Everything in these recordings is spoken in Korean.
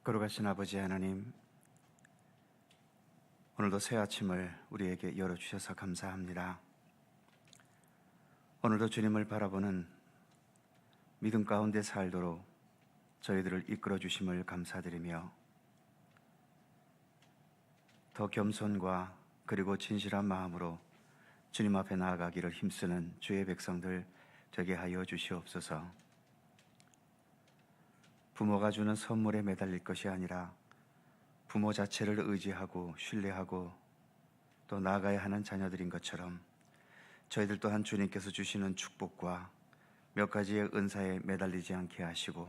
거룩하신 아버지 하나님, 오늘도 새 아침을 우리에게 열어주셔서 감사합니다. 오늘도 주님을 바라보는 믿음 가운데 살도록 저희들을 이끌어 주심을 감사드리며 더 겸손과 그리고 진실한 마음으로 주님 앞에 나아가기를 힘쓰는 주의 백성들 되게 하여 주시옵소서. 부모가 주는 선물에 매달릴 것이 아니라 부모 자체를 의지하고 신뢰하고 또 나아가야 하는 자녀들인 것처럼 저희들 또한 주님께서 주시는 축복과 몇 가지의 은사에 매달리지 않게 하시고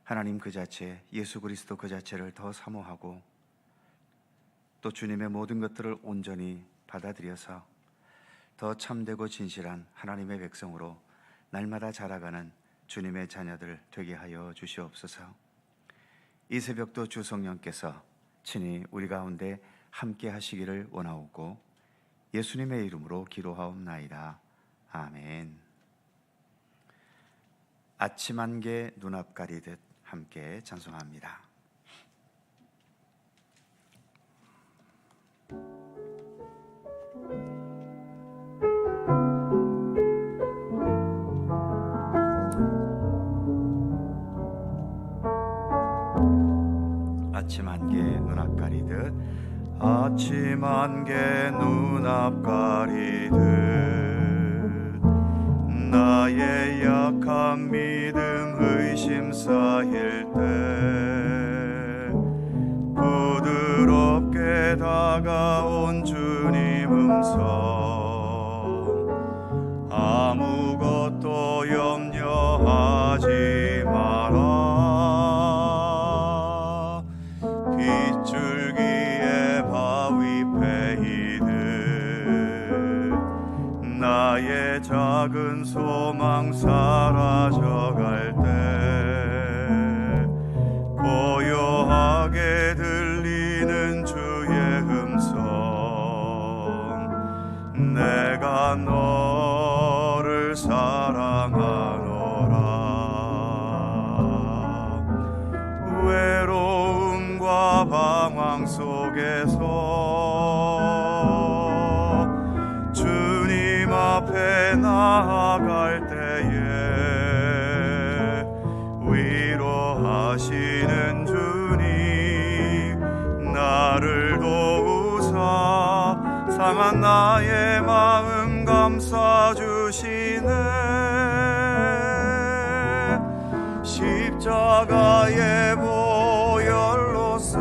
하나님 그 자체, 예수 그리스도 그 자체를 더 사모하고 또 주님의 모든 것들을 온전히 받아들여서 더 참되고 진실한 하나님의 백성으로 날마다 자라가는 주님의 자녀들 되게 하여 주시옵소서. 이 새벽도 주 성령께서 친히 우리 가운데 함께 하시기를 원하옵고 예수님의 이름으로 기도하옵나이다. 아멘. 아침 안개 눈앞 가리듯 함께 찬송합니다. 아침 안개 눈앞 가리듯 아침 안개 눈앞 가리듯 나의 약한 믿음 의심 쌓일 때 부드럽게 다가온 주님 음성 아무것도 염려하지 마라. 빗줄기에 바위 패이듯 나의 작은 소망 사라져갈 때 고요하게 들리는 주의 음성 내가 너를 사랑하노라. 외로움과 방황 속에서 주님 앞에 나아갈 때에 위로하시는 주님 나를 도우사 상한 나의 마음 감싸주시네. 십자가의 보혈로써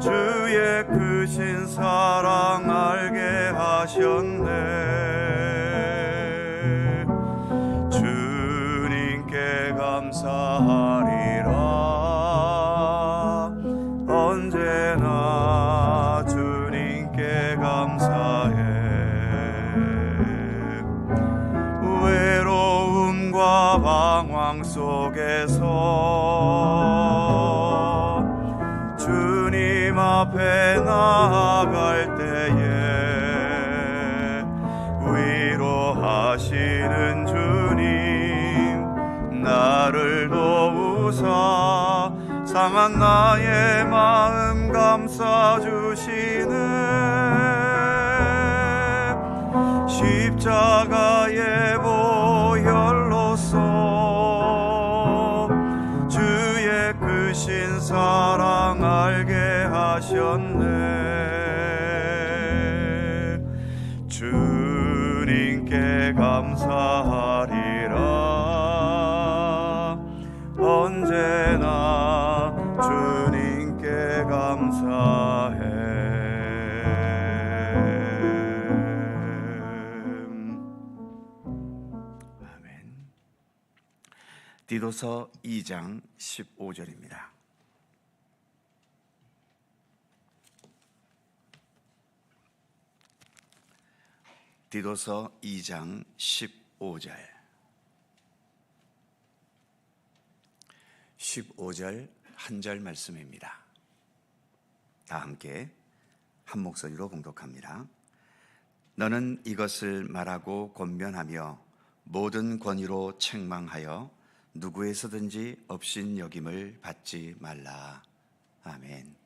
주의 크신 사랑 알게 하셨네. 주님께 감사하리라. 언제나 주님께 감사해. 외로움과 방황 속에서 주님 앞에 나아갈 때에 위로하시는 주님 나를 도우사 상한 나의 마음 감싸주시네. 십자가의 보혈로써 주의 크신 사랑 알게 하셨네. 주님께 감사하리라. 언제나 주님께 감사해. 디도서 2장 15절입니다. 디도서 2장 15절 15절 한 절 말씀입니다. 다 함께 한 목소리로 봉독합니다. 너는 이것을 말하고 권면하며 모든 권위로 책망하여 누구에서든지 업신여김을 받지 말라. 아멘.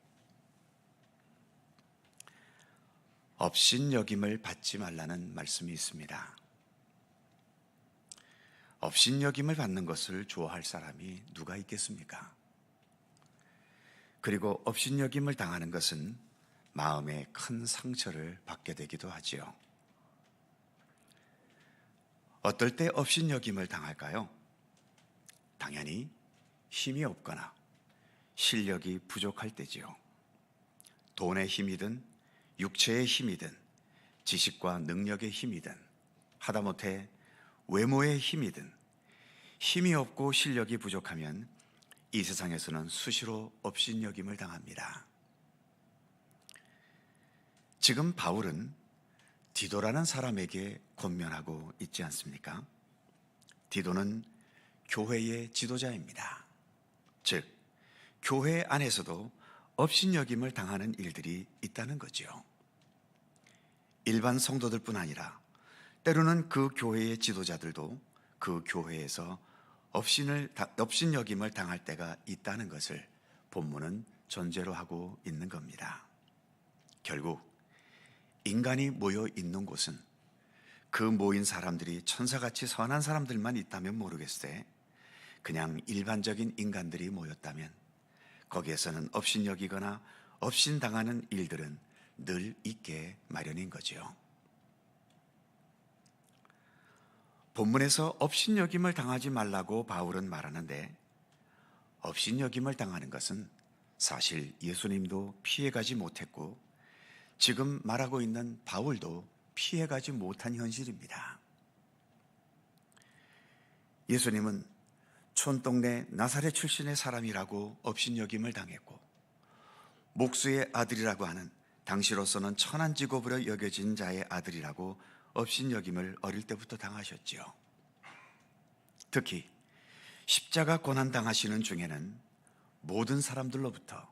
업신여김을 받지 말라는 말씀이 있습니다. 업신여김을 받는 것을 좋아할 사람이 누가 있겠습니까? 그리고 업신여김을 당하는 것은 마음에 큰 상처를 받게 되기도 하지요. 어떨 때 업신여김을 당할까요? 당연히 힘이 없거나 실력이 부족할 때지요. 돈의 힘이든 육체의 힘이든 지식과 능력의 힘이든 하다못해 외모의 힘이든 힘이 없고 실력이 부족하면 이 세상에서는 수시로 업신여김을 당합니다. 지금 바울은 디도라는 사람에게 권면하고 있지 않습니까? 디도는 교회의 지도자입니다. 즉, 교회 안에서도 업신여김을 당하는 일들이 있다는 거죠. 일반 성도들뿐 아니라 때로는 그 교회의 지도자들도 그 교회에서 업신여김을 당할 때가 있다는 것을 본문은 전제로 하고 있는 겁니다. 결국 인간이 모여 있는 곳은 그 모인 사람들이 천사같이 선한 사람들만 있다면 모르겠으되 그냥 일반적인 인간들이 모였다면 거기에서는 업신여기거나 업신당하는 일들은 늘 있게 마련인 거지요. 본문에서 업신여김을 당하지 말라고 바울은 말하는데 업신여김을 당하는 것은 사실 예수님도 피해가지 못했고 지금 말하고 있는 바울도 피해가지 못한 현실입니다. 예수님은 촌동네 나사렛 출신의 사람이라고 업신여김을 당했고 목수의 아들이라고 하는 당시로서는 천한 직업으로 여겨진 자의 아들이라고 업신여김을 어릴 때부터 당하셨지요. 특히 십자가 고난 당하시는 중에는 모든 사람들로부터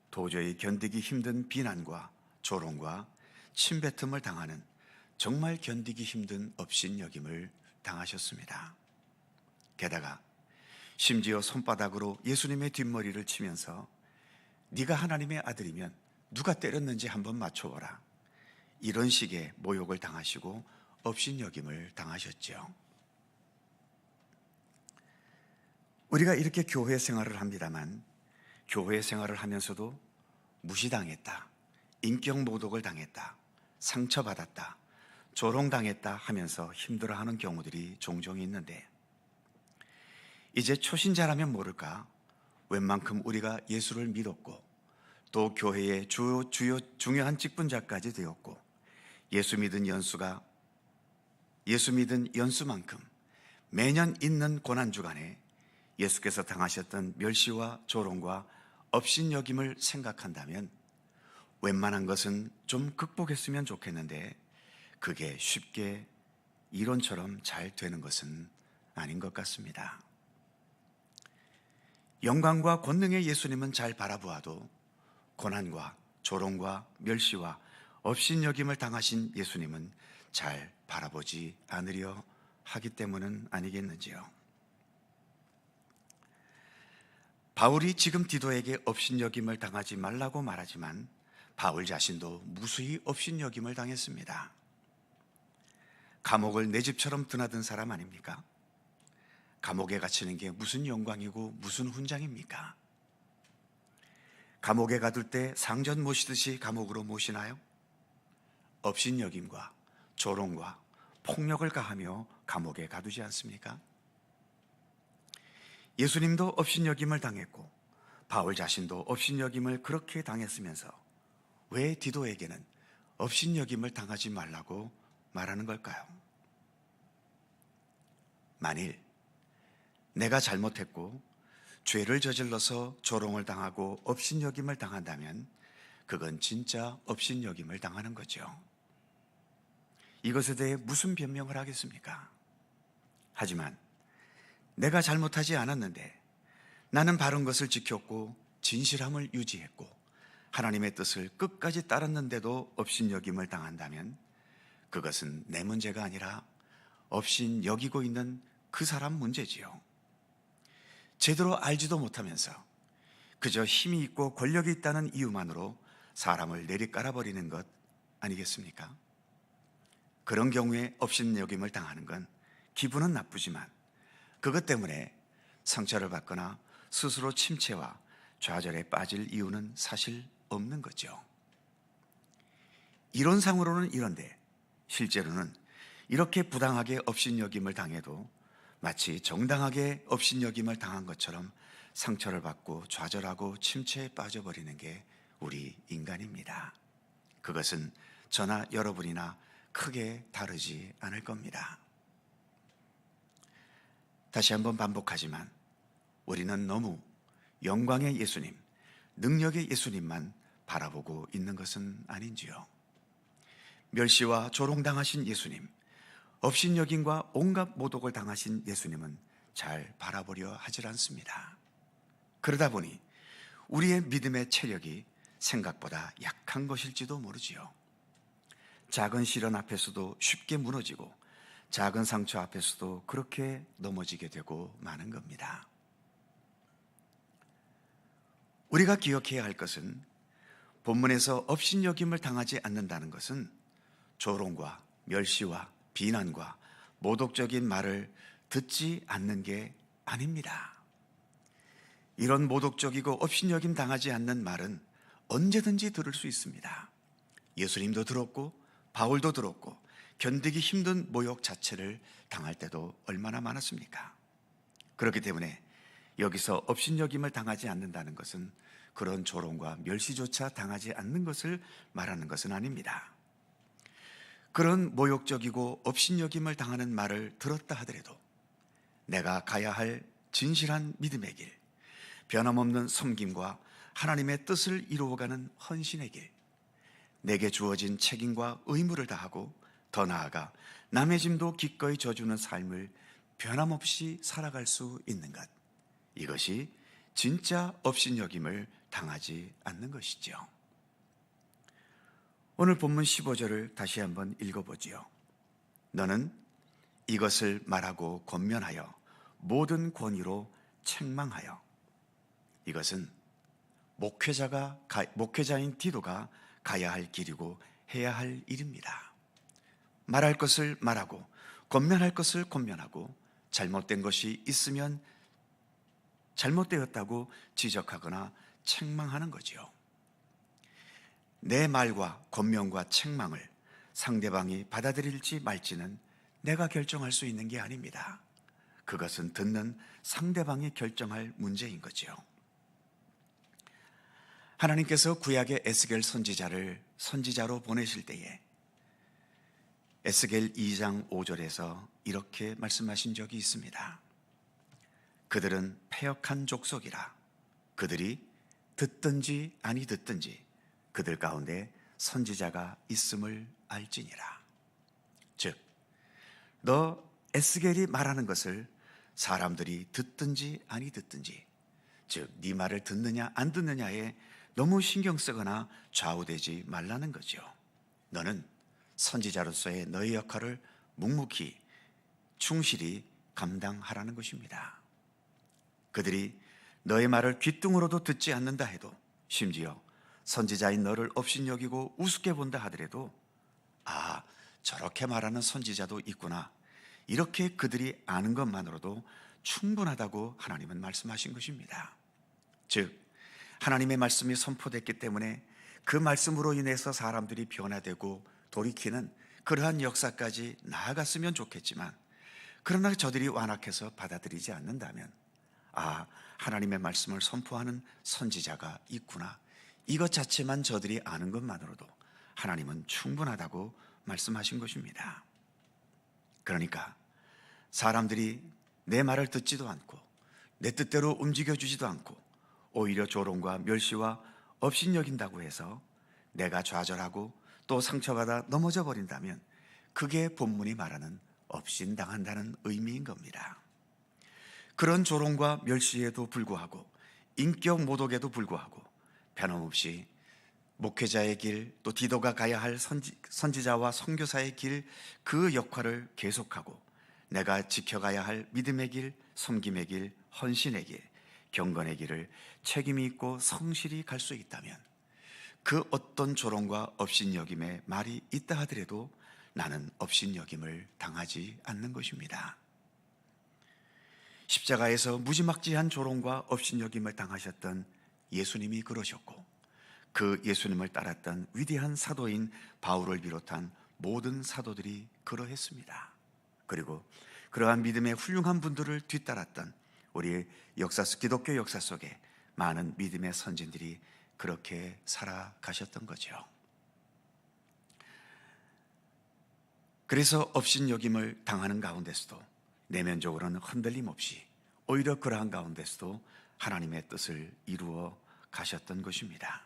도저히 견디기 힘든 비난과 조롱과 침뱉음을 당하는 정말 견디기 힘든 업신여김을 당하셨습니다. 게다가 심지어 손바닥으로 예수님의 뒷머리를 치면서 네가 하나님의 아들이면 누가 때렸는지 한번 맞춰보라, 이런 식의 모욕을 당하시고 업신여김을 당하셨죠. 우리가 이렇게 교회 생활을 합니다만 교회 생활을 하면서도 무시당했다, 인격모독을 당했다, 상처받았다, 조롱당했다 하면서 힘들어하는 경우들이 종종 있는데 이제 초신자라면 모를까 웬만큼 우리가 예수를 믿었고 또 교회의 중요한 직분자까지 되었고 예수 믿은 연수만큼 매년 있는 고난주간에 예수께서 당하셨던 멸시와 조롱과 업신여김을 생각한다면 웬만한 것은 좀 극복했으면 좋겠는데 그게 쉽게 이론처럼 잘 되는 것은 아닌 것 같습니다. 영광과 권능의 예수님은 잘 바라보아도 고난과 조롱과 멸시와 업신여김을 당하신 예수님은 잘 바라보지 않으려 하기 때문은 아니겠는지요. 바울이 지금 디도에게 업신여김을 당하지 말라고 말하지만 바울 자신도 무수히 업신여김을 당했습니다. 감옥을 내 집처럼 드나든 사람 아닙니까? 감옥에 갇히는 게 무슨 영광이고 무슨 훈장입니까? 감옥에 가둘 때 상전 모시듯이 감옥으로 모시나요? 업신여김과 조롱과 폭력을 가하며 감옥에 가두지 않습니까? 예수님도 업신여김을 당했고 바울 자신도 업신여김을 그렇게 당했으면서 왜 디도에게는 업신여김을 당하지 말라고 말하는 걸까요? 만일 내가 잘못했고 죄를 저질러서 조롱을 당하고 업신여김을 당한다면 그건 진짜 업신여김을 당하는 거죠. 이것에 대해 무슨 변명을 하겠습니까? 하지만 내가 잘못하지 않았는데 나는 바른 것을 지켰고 진실함을 유지했고 하나님의 뜻을 끝까지 따랐는데도 업신여김을 당한다면 그것은 내 문제가 아니라 업신여기고 있는 그 사람 문제지요. 제대로 알지도 못하면서 그저 힘이 있고 권력이 있다는 이유만으로 사람을 내리깔아버리는 것 아니겠습니까? 그런 경우에 업신여김을 당하는 건 기분은 나쁘지만 그것 때문에 상처를 받거나 스스로 침체와 좌절에 빠질 이유는 사실 없는 거죠. 이론상으로는 이런데 실제로는 이렇게 부당하게 업신여김을 당해도 마치 정당하게 업신여김을 당한 것처럼 상처를 받고 좌절하고 침체에 빠져버리는 게 우리 인간입니다. 그것은 저나 여러분이나 크게 다르지 않을 겁니다. 다시 한번 반복하지만 우리는 너무 영광의 예수님, 능력의 예수님만 바라보고 있는 것은 아닌지요. 멸시와 조롱당하신 예수님, 업신여김과 온갖 모독을 당하신 예수님은 잘 바라보려 하질 않습니다. 그러다 보니 우리의 믿음의 체력이 생각보다 약한 것일지도 모르지요. 작은 시련 앞에서도 쉽게 무너지고 작은 상처 앞에서도 그렇게 넘어지게 되고 마는 겁니다. 우리가 기억해야 할 것은 본문에서 업신여김을 당하지 않는다는 것은 조롱과 멸시와 비난과 모독적인 말을 듣지 않는 게 아닙니다. 이런 모독적이고 업신여김 당하지 않는 말은 언제든지 들을 수 있습니다. 예수님도 들었고 바울도 들었고 견디기 힘든 모욕 자체를 당할 때도 얼마나 많았습니까? 그렇기 때문에 여기서 업신여김을 당하지 않는다는 것은 그런 조롱과 멸시조차 당하지 않는 것을 말하는 것은 아닙니다. 그런 모욕적이고 업신여김을 당하는 말을 들었다 하더라도 내가 가야 할 진실한 믿음의 길, 변함없는 섬김과 하나님의 뜻을 이루어가는 헌신의 길, 내게 주어진 책임과 의무를 다하고 더 나아가 남의 짐도 기꺼이 져주는 삶을 변함없이 살아갈 수 있는 것, 이것이 진짜 업신여김을 당하지 않는 것이죠. 오늘 본문 15절을 다시 한번 읽어보지요. 너는 이것을 말하고 권면하여 모든 권위로 책망하여. 이것은 목회자인 디도가 가야 할 길이고 해야 할 일입니다. 말할 것을 말하고 권면할 것을 권면하고 잘못된 것이 있으면 잘못되었다고 지적하거나 책망하는 거지요. 내 말과 권면과 책망을 상대방이 받아들일지 말지는 내가 결정할 수 있는 게 아닙니다. 그것은 듣는 상대방이 결정할 문제인 거지요. 하나님께서 구약의 에스겔 선지자를 선지자로 보내실 때에 에스겔 2장 5절에서 이렇게 말씀하신 적이 있습니다. 그들은 패역한 족속이라. 그들이 듣든지 아니 듣든지 그들 가운데 선지자가 있음을 알지니라. 즉, 너 에스겔이 말하는 것을 사람들이 듣든지 아니 듣든지, 즉 네 말을 듣느냐 안 듣느냐에 너무 신경 쓰거나 좌우되지 말라는 거죠. 너는 선지자로서의 너의 역할을 묵묵히 충실히 감당하라는 것입니다. 그들이 너의 말을 귓등으로도 듣지 않는다 해도, 심지어 선지자인 너를 업신여기고 우습게 본다 하더라도, 아, 저렇게 말하는 선지자도 있구나, 이렇게 그들이 아는 것만으로도 충분하다고 하나님은 말씀하신 것입니다. 즉, 하나님의 말씀이 선포됐기 때문에 그 말씀으로 인해서 사람들이 변화되고 돌이키는 그러한 역사까지 나아갔으면 좋겠지만, 그러나 저들이 완악해서 받아들이지 않는다면, 아, 하나님의 말씀을 선포하는 선지자가 있구나, 이것 자체만 저들이 아는 것만으로도 하나님은 충분하다고 말씀하신 것입니다. 그러니까 사람들이 내 말을 듣지도 않고 내 뜻대로 움직여주지도 않고 오히려 조롱과 멸시와 업신여긴다고 해서 내가 좌절하고 또 상처받아 넘어져 버린다면 그게 본문이 말하는 업신당한다는 의미인 겁니다. 그런 조롱과 멸시에도 불구하고, 인격 모독에도 불구하고 변함없이 목회자의 길, 또 디도가 가야 할 선지자와 선교사의 길, 그 역할을 계속하고 내가 지켜가야 할 믿음의 길, 섬김의 길, 헌신의 길, 경건의 길을 책임이 있고 성실히 갈 수 있다면 그 어떤 조롱과 업신여김의 말이 있다 하더라도 나는 업신여김을 당하지 않는 것입니다. 십자가에서 무지막지한 조롱과 업신여김을 당하셨던 예수님이 그러셨고, 그 예수님을 따랐던 위대한 사도인 바울을 비롯한 모든 사도들이 그러했습니다. 그리고 그러한 믿음의 훌륭한 분들을 뒤따랐던 우리 기독교 역사 속에 많은 믿음의 선진들이 그렇게 살아가셨던 거죠. 그래서 업신여김을 당하는 가운데서도 내면적으로는 흔들림 없이 오히려 그러한 가운데서도 하나님의 뜻을 이루어 가셨던 것입니다.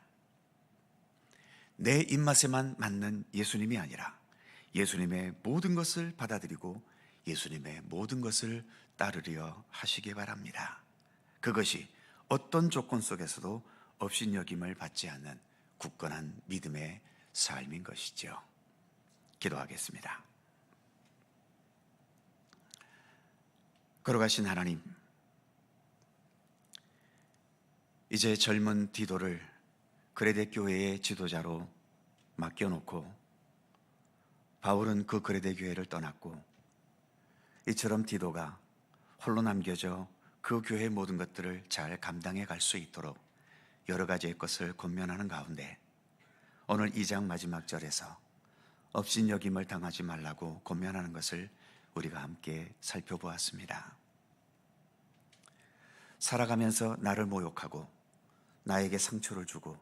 내 입맛에만 맞는 예수님이 아니라 예수님의 모든 것을 받아들이고 예수님의 모든 것을 따르려 하시기 바랍니다. 그것이 어떤 조건 속에서도 업신여김을 받지 않는 굳건한 믿음의 삶인 것이죠. 기도하겠습니다. 걸어가신 하나님, 이제 젊은 디도를 그레데 교회의 지도자로 맡겨놓고 바울은 그 그레데 교회를 떠났고, 이처럼 디도가 홀로 남겨져 그 교회의 모든 것들을 잘 감당해 갈 수 있도록 여러 가지의 것을 권면하는 가운데 오늘 2장 마지막 절에서 업신여김을 당하지 말라고 권면하는 것을 우리가 함께 살펴보았습니다. 살아가면서 나를 모욕하고 나에게 상처를 주고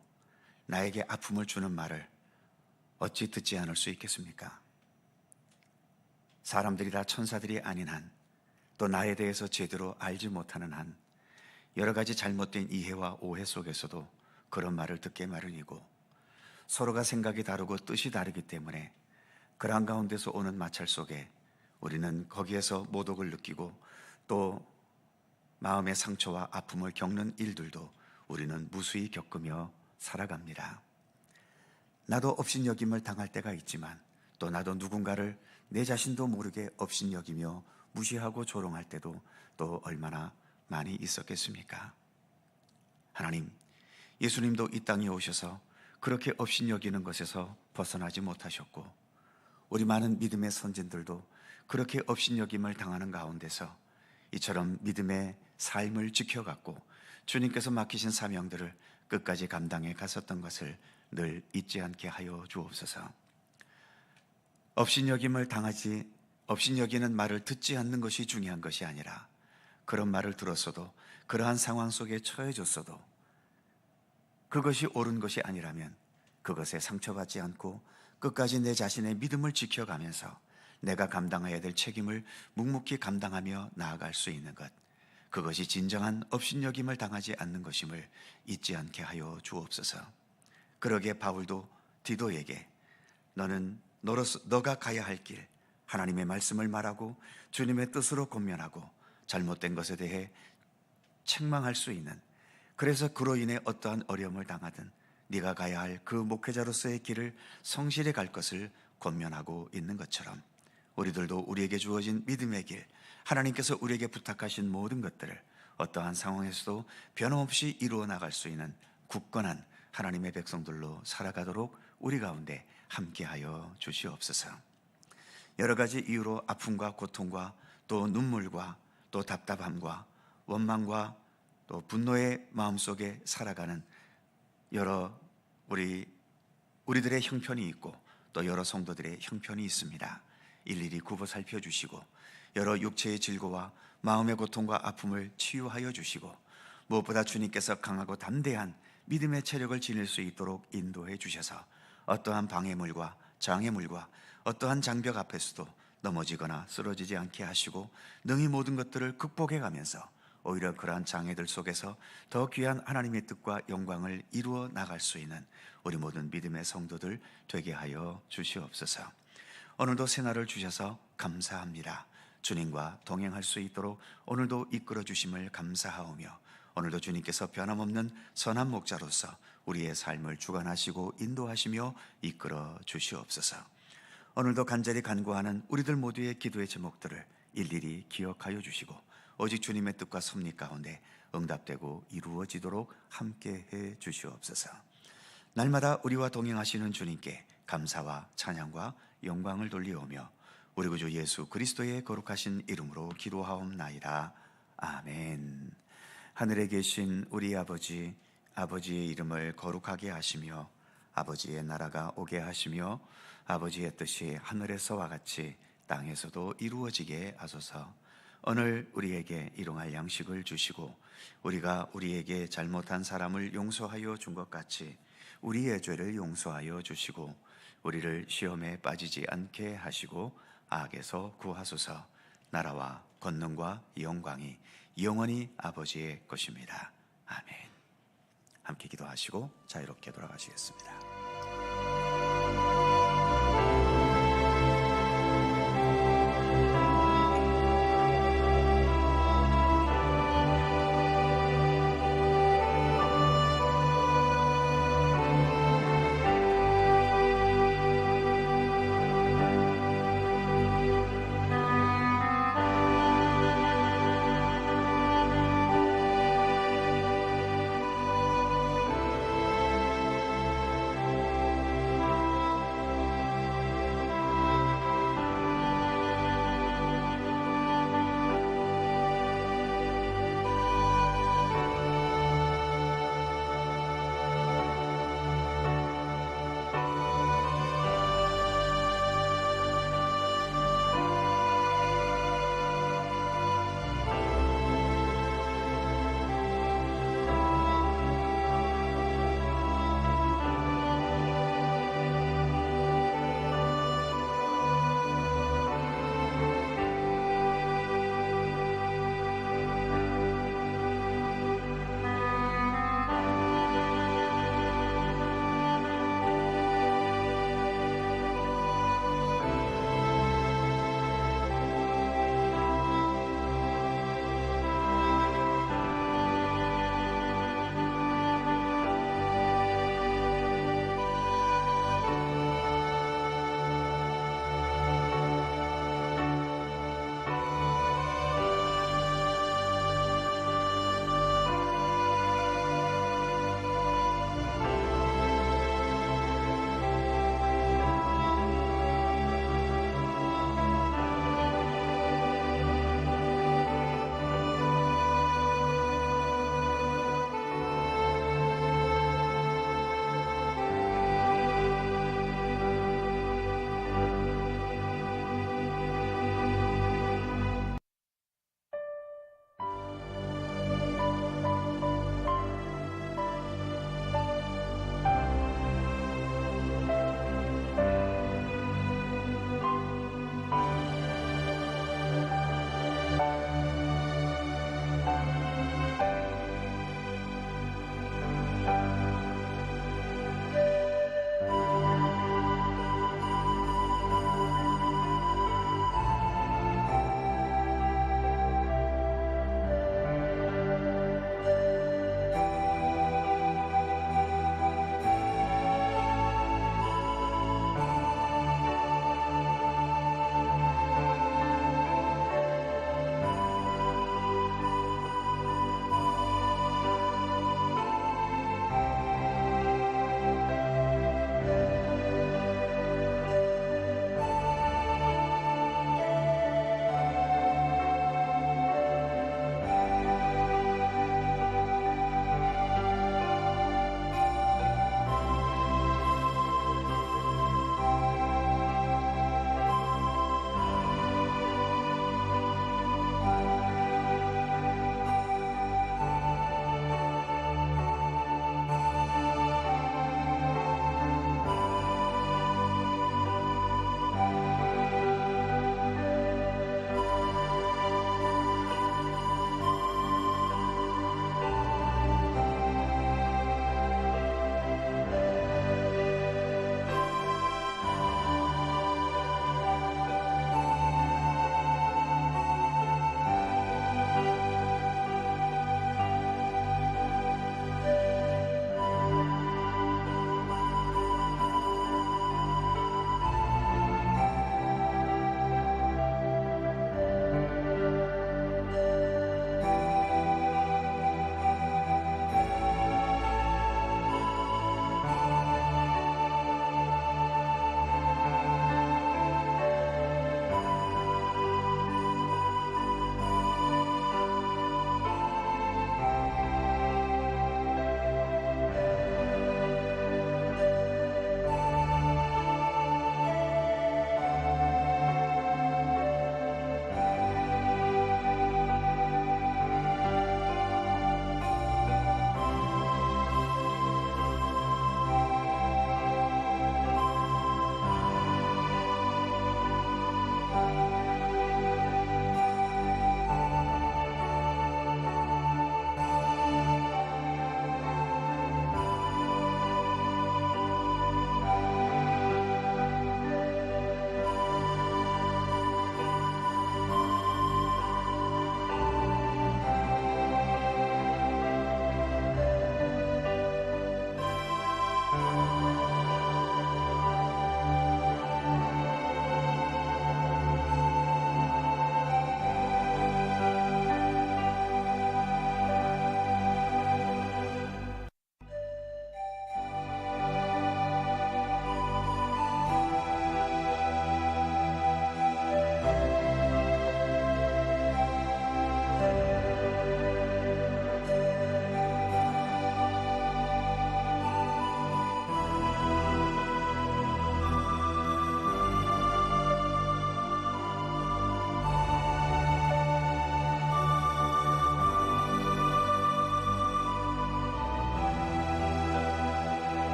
나에게 아픔을 주는 말을 어찌 듣지 않을 수 있겠습니까? 사람들이 다 천사들이 아닌 한, 또 나에 대해서 제대로 알지 못하는 한, 여러 가지 잘못된 이해와 오해 속에서도 그런 말을 듣게 마련이고, 서로가 생각이 다르고 뜻이 다르기 때문에 그러한 가운데서 오는 마찰 속에 우리는 거기에서 모독을 느끼고 또 마음의 상처와 아픔을 겪는 일들도 우리는 무수히 겪으며 살아갑니다. 나도 업신여김을 당할 때가 있지만 또 나도 누군가를 내 자신도 모르게 업신여기며 무시하고 조롱할 때도 또 얼마나 많이 있었겠습니까? 하나님, 예수님도 이 땅에 오셔서 그렇게 업신여기는 것에서 벗어나지 못하셨고, 우리 많은 믿음의 선진들도 그렇게 업신여김을 당하는 가운데서 이처럼 믿음의 삶을 지켜갔고 주님께서 맡기신 사명들을 끝까지 감당해 갔었던 것을 늘 잊지 않게 하여 주옵소서. 업신여기는 말을 듣지 않는 것이 중요한 것이 아니라, 그런 말을 들었어도 그러한 상황 속에 처해졌어도 그것이 옳은 것이 아니라면 그것에 상처받지 않고 끝까지 내 자신의 믿음을 지켜가면서 내가 감당해야 될 책임을 묵묵히 감당하며 나아갈 수 있는 것, 그것이 진정한 업신여김을 당하지 않는 것임을 잊지 않게 하여 주옵소서. 그러기에 바울도 디도에게 너가 가야 할 길, 하나님의 말씀을 말하고 주님의 뜻으로 권면하고 잘못된 것에 대해 책망할 수 있는, 그래서 그로 인해 어떠한 어려움을 당하든 네가 가야 할 그 목회자로서의 길을 성실히 갈 것을 권면하고 있는 것처럼, 우리들도 우리에게 주어진 믿음의 길, 하나님께서 우리에게 부탁하신 모든 것들을 어떠한 상황에서도 변함없이 이루어 나갈 수 있는 굳건한 하나님의 백성들로 살아가도록 우리 가운데 함께하여 주시옵소서. 여러 가지 이유로 아픔과 고통과 또 눈물과 또 답답함과 원망과 또 분노의 마음속에 살아가는 여러 우리들의 형편이 있고 또 여러 성도들의 형편이 있습니다. 일일이 굽어 살펴주시고 여러 육체의 질고와 마음의 고통과 아픔을 치유하여 주시고, 무엇보다 주님께서 강하고 담대한 믿음의 체력을 지닐 수 있도록 인도해 주셔서 어떠한 방해물과 장애물과 어떠한 장벽 앞에서도 넘어지거나 쓰러지지 않게 하시고 능히 모든 것들을 극복해 가면서 오히려 그러한 장애들 속에서 더 귀한 하나님의 뜻과 영광을 이루어 나갈 수 있는 우리 모든 믿음의 성도들 되게 하여 주시옵소서. 오늘도 새날을 주셔서 감사합니다. 주님과 동행할 수 있도록 오늘도 이끌어 주심을 감사하오며, 오늘도 주님께서 변함없는 선한 목자로서 우리의 삶을 주관하시고 인도하시며 이끌어 주시옵소서. 오늘도 간절히 간구하는 우리들 모두의 기도의 제목들을 일일이 기억하여 주시고 오직 주님의 뜻과 섭리 가운데 응답되고 이루어지도록 함께해 주시옵소서. 날마다 우리와 동행하시는 주님께 감사와 찬양과 영광을 돌리오며 우리 구주 예수 그리스도의 거룩하신 이름으로 기도하옵나이다. 아멘. 하늘에 계신 우리 아버지, 아버지의 이름을 거룩하게 하시며 아버지의 나라가 오게 하시며 아버지의 뜻이 하늘에서와 같이 땅에서도 이루어지게 하소서. 오늘 우리에게 일용할 양식을 주시고 우리가 우리에게 잘못한 사람을 용서하여 준 것 같이 우리의 죄를 용서하여 주시고 우리를 시험에 빠지지 않게 하시고 악에서 구하소서. 나라와 권능과 영광이 영원히 아버지의 것입니다. 아멘. 함께 기도하시고 자유롭게 돌아가시겠습니다.